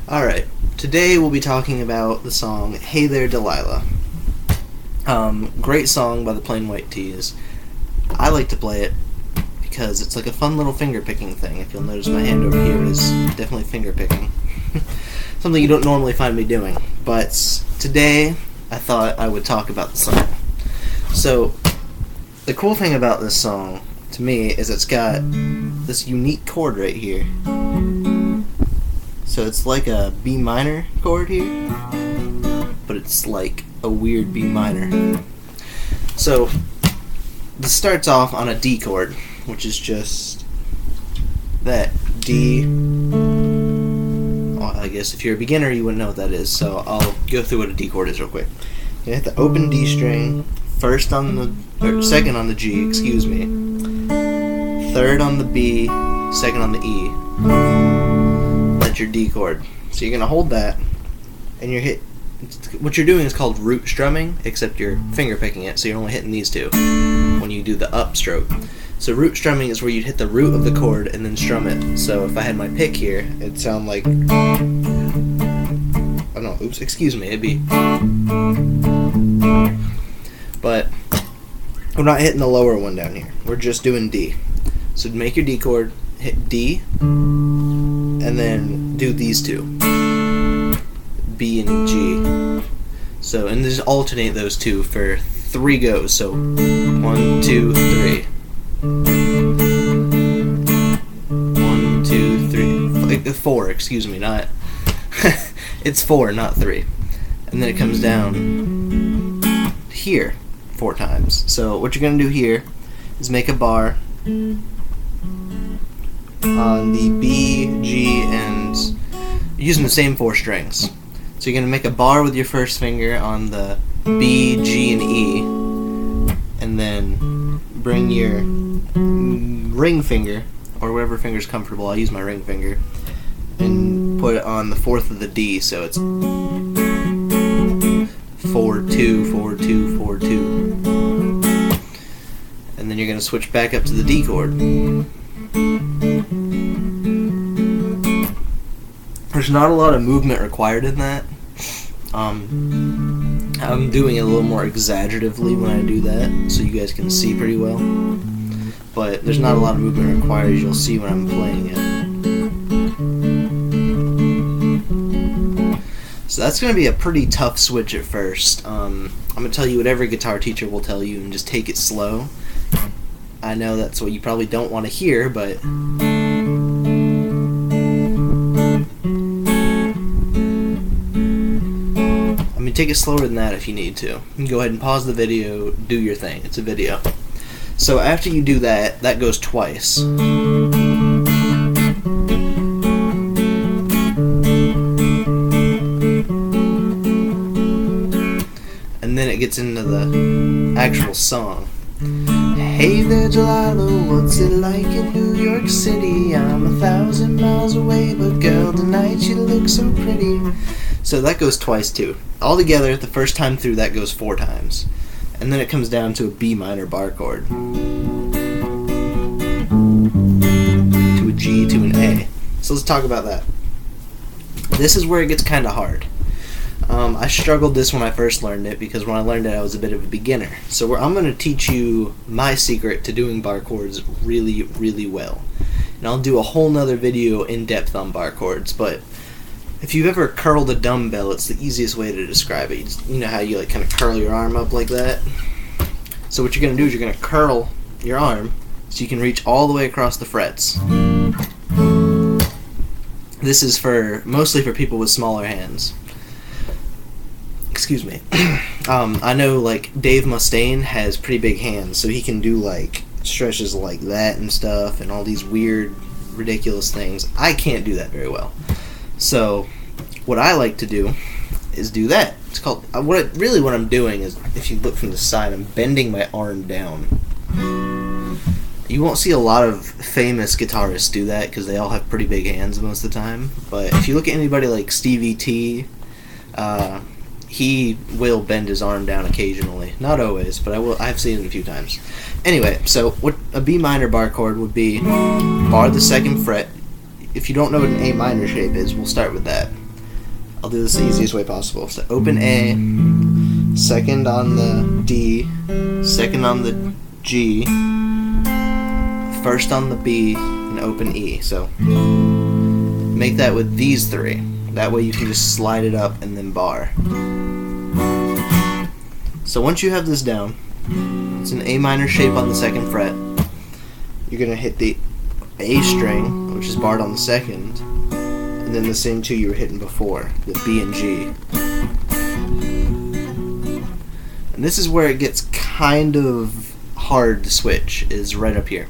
Alright, today we'll be talking about the song Hey There Delilah. Great song by the Plain White T's. I like to play it because it's like a fun little finger picking thing. If you'll notice, my hand over here is definitely finger picking. Something you don't normally find me doing. But today I thought I would talk about the song. So, the cool thing about this song, to me, is it's got this unique chord right here. So it's like a B minor chord here, but it's like a weird B minor. So this starts off on a D chord, which is just that D. Well, I guess if you're a beginner you wouldn't know what that is, so I'll go through what a D chord is real quick. You hit the open D string, second on the G, excuse me, third on the B, second on the E. That's your D chord. So you're gonna hold that, and what you're doing is called root strumming, except you're finger picking it, so you're only hitting these two when you do the up stroke. So root strumming is where you'd hit the root of the chord and then strum it. So if I had my pick here, it'd sound like, oh no, oops, excuse me, it'd be, but we're not hitting the lower one down here. We're just doing D. So make your D chord, hit D, and then do these two, B and G. So, and just alternate those two for 3 goes. So 1, 2, 3. 1, 2, 3. 4, excuse me, not it's 4, not 3. And then it comes down here 4 times. So what you're gonna do here is make a bar on the B, G, and using the same 4 strings. So you're going to make a bar with your first finger on the B, G, and E, and then bring your ring finger, or whatever finger's comfortable, I'll use my ring finger, and put it on the 4th of the D, so it's 4, 2, 4, 2, 4, 2. And then you're going to switch back up to the D chord. There's not a lot of movement required in that. I'm doing it a little more exaggeratively when I do that, so you guys can see pretty well. But there's not a lot of movement required, as you'll see when I'm playing it. So that's going to be a pretty tough switch at first. I'm going to tell you what every guitar teacher will tell you, and just take it slow. I know that's what you probably don't want to hear, but take it slower than that if you need to. You can go ahead and pause the video, do your thing. It's a video. So after you do that, that goes twice. And then it gets into the actual song. Hey there Delilah, what's it like in New York City? I'm 1,000 miles away, but girl, tonight you look so pretty. So that goes twice too. Altogether, the first time through, that goes 4 times. And then it comes down to a B minor bar chord. To a G, to an A. So let's talk about that. This is where it gets kind of hard. I struggled this when I first learned it, because when I learned it I was a bit of a beginner. So I'm going to teach you my secret to doing bar chords really, really well. And I'll do a whole nother video in depth on bar chords, but if you've ever curled a dumbbell, it's the easiest way to describe it. You know how you like kind of curl your arm up like that? So what you're going to do is you're going to curl your arm so you can reach all the way across the frets. This is mostly for people with smaller hands. Excuse me. I know like Dave Mustaine has pretty big hands, so he can do like stretches like that and stuff and all these weird, ridiculous things. I can't do that very well. So what I like to do is do that. It's called what I'm doing is, if you look from the side, I'm bending my arm down. You won't see a lot of famous guitarists do that because they all have pretty big hands most of the time. But if you look at anybody like Stevie T, he will bend his arm down occasionally. Not always, but I've seen it a few times. Anyway, so what a B minor bar chord would be: bar the 2nd fret. If you don't know what an A minor shape is, we'll start with that. I'll do this the easiest way possible. So open A, 2nd on the D, 2nd on the G, 1st on the B, and open E. So make that with these 3. That way you can just slide it up and then bar. So once you have this down, it's an A minor shape on the 2nd fret. You're going to hit the A string, which is barred on the 2nd, and then the same 2 you were hitting before, the B and G. And this is where it gets kind of hard to switch, is right up here.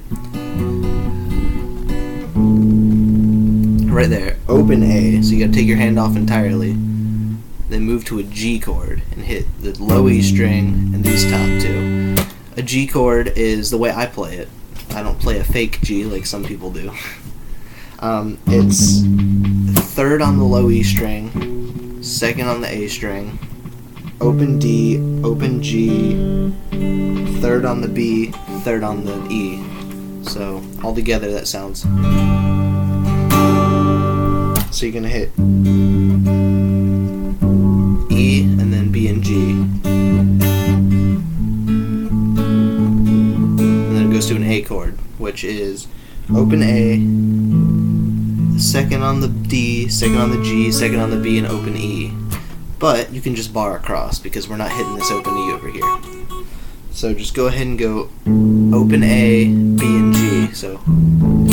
Right there, open A, so you gotta take your hand off entirely, then move to a G chord and hit the low E string and these top 2. A G chord is the way I play it. I don't play a fake G like some people do. It's 3rd on the low E string, 2nd on the A string, open D, open G, 3rd on the B, 3rd on the E. So all together that sounds. So you're gonna hit E and then B and G, and then it goes to an A chord, which is open A, 2nd on the D, 2nd on the G, 2nd on the B, and open E. But you can just bar across because we're not hitting this open E over here. So just go ahead and go open A, B, and G. So, and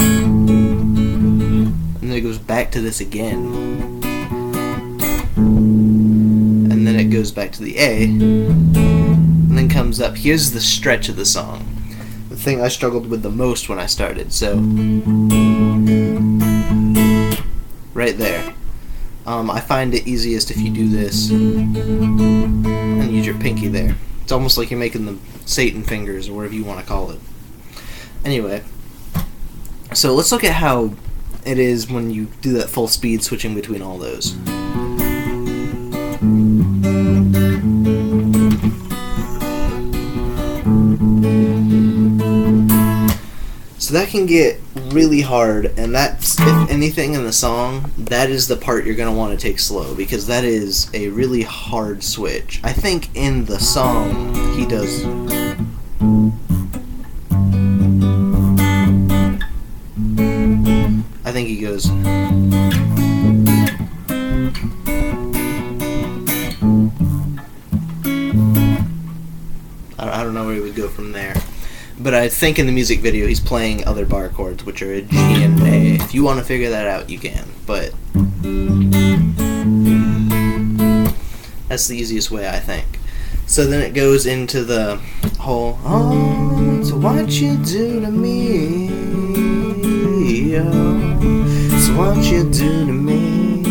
then it goes back to this again, and then it goes back to the A, and then comes up. Here's the stretch of the song, the thing I struggled with the most when I started. So right there. I find it easiest if you do this and use your pinky there. It's almost like you're making the Satan fingers, or whatever you want to call it. Anyway, so let's look at how it is when you do that full speed switching between all those. So that can get really hard, and that's, if anything in the song, that is the part you're going to want to take slow, because that is a really hard switch. I think in the song he does. I think he goes. I don't know where he would go from there. But I think in the music video he's playing other bar chords, which are a G and an A. If you want to figure that out, you can. But that's the easiest way, I think. So then it goes into the whole, oh, so what you do to me, oh, so what you do to me,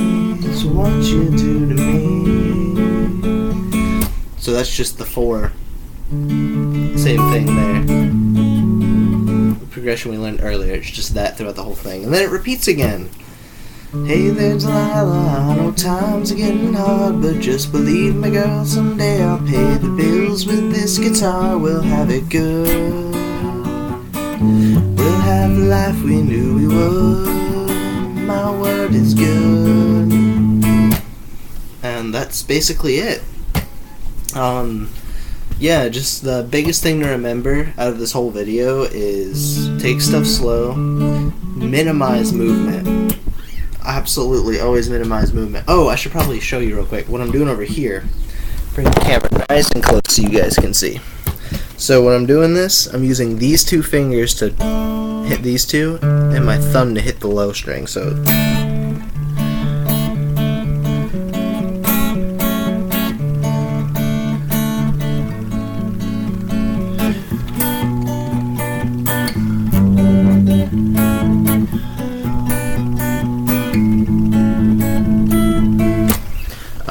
so what you do to me. So that's just the 4. Same thing there. The progression we learned earlier, it's just that throughout the whole thing. And then it repeats again. Hey there, Delilah, I know times are getting hard, but just believe me, girl, someday I'll pay the bills with this guitar. We'll have it good. We'll have the life we knew we would. My word is good. And that's basically it. Yeah, just the biggest thing to remember out of this whole video is take stuff slow, minimize movement. Absolutely, always minimize movement. Oh, I should probably show you real quick what I'm doing over here. Bring the camera nice and close so you guys can see. So when I'm doing this, I'm using these 2 fingers to hit these 2, and my thumb to hit the low string. So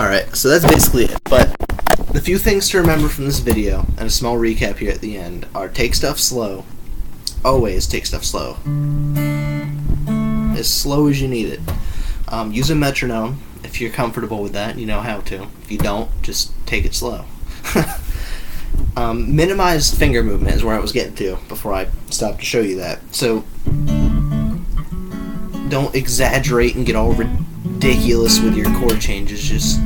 Alright, so that's basically it. But the few things to remember from this video, and a small recap here at the end, are take stuff slow. Always take stuff slow. As slow as you need it. Use a metronome if you're comfortable with that, you know how to. If you don't, just take it slow. Minimize finger movement is where I was getting to before I stopped to show you that. So don't exaggerate and get all ridiculous with your chord changes.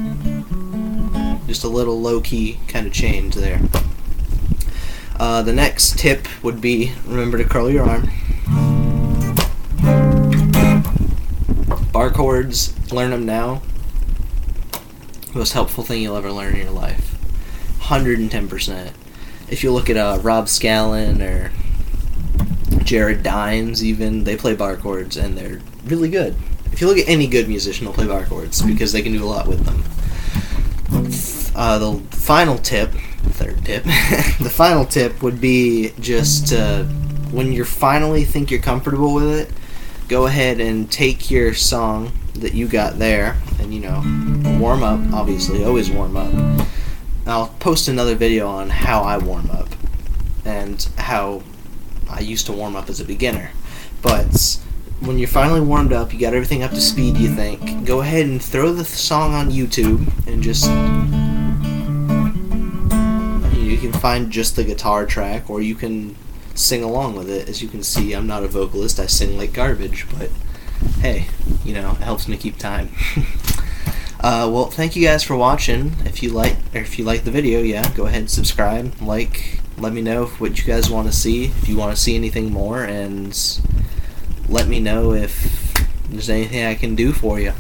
Just a little low-key kind of change there. The next tip would be remember to curl your arm. Bar chords, learn them now. Most helpful thing you'll ever learn in your life. 110%. If you look at Rob Scallon or Jared Dines even, they play bar chords and they're really good. If you look at any good musician, they'll play bar chords because they can do a lot with them. The final tip, third tip, the final tip would be just when you finally think you're comfortable with it, go ahead and take your song that you got there and, you know, warm up, obviously, always warm up. I'll post another video on how I warm up and how I used to warm up as a beginner. But when you're finally warmed up, you got everything up to speed, you think, go ahead and throw the song on YouTube and just, you can find just the guitar track or you can sing along with it. As you can see, I'm not a vocalist, I sing like garbage, but hey, you know, it helps me keep time. Well, thank you guys for watching. If you like the video, yeah, go ahead and subscribe, like, let me know what you guys want to see, if you want to see anything more, and let me know if there's anything I can do for you.